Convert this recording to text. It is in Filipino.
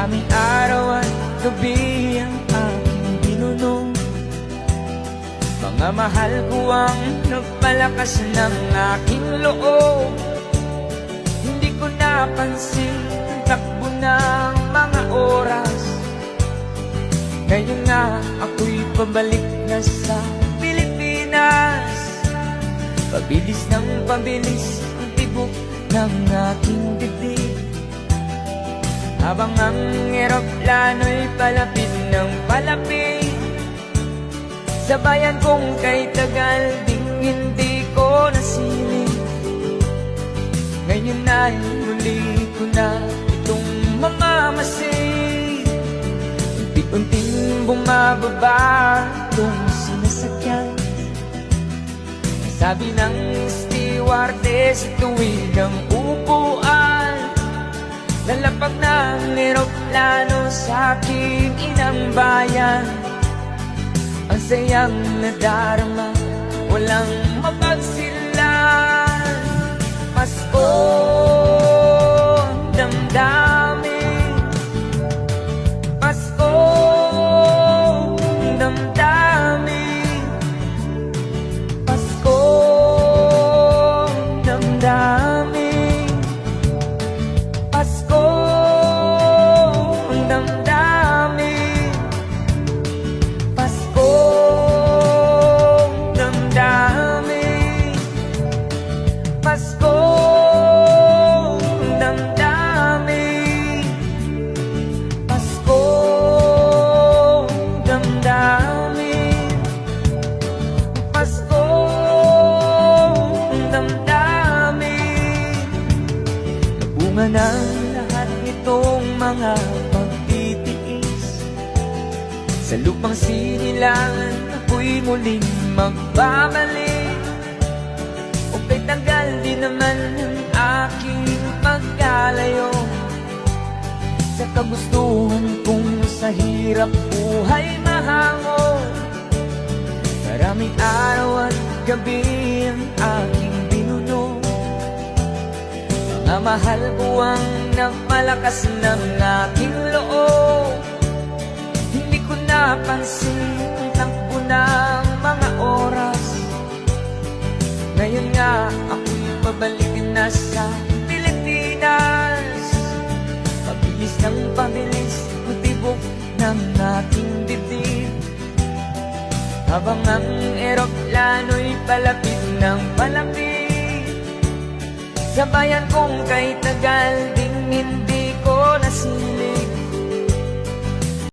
Maraming araw at gabi ang aking binunong. Mga mahal ko ang nagpalakas ng aking loob. Hindi ko napansin ang takbo ng mga oras. Ngayon nga ako'y pabalik na sa Pilipinas. Pabilis ng pabilis ang tibok ng aking dibdib, habang ang eroplano'y palapit ng palapit. Sa bayan kong kay Tagal ding hindi ko nasilip. Ngayon ay muli ko na itong mamamasid. Unti-unting bumababa itong sinasakyan. Sabi ng stewardess, tuwid ang upuan. Lalapag ng eroplano sa aking inang bayan. Ang sayang nadarama, walang mapagsilan. Pasko ang damdamin, Pasko ang damdamin, Pasko ang damdamin, Pasko ang damdamin, Pasko ang damdamin, Pasko ang damdamin, Pasko ang damdamin, Pasko ang damdamin. Nabunga ng lahat nitong mga pagtitiis. Sa lupang sinilangan ako'y muling magbabalik. O kay tagal din naman ang aking pagkalayo sa kagustuhan kong sa hirap buhay mahango. Maraming araw at gabi ang aking binunong. Mga mahal ko ang nagpalakas ng aking loob. Hindi ko napansin ang takbo ng mga oras. Ngayon nga ako'y pabalik na sa Pilipinas. Pabilis ng pabilis ang tibok ng aking dibdib, habang ang eroplano'y palapit ng palapit. Sa bayan kong kay Tagal ding hindi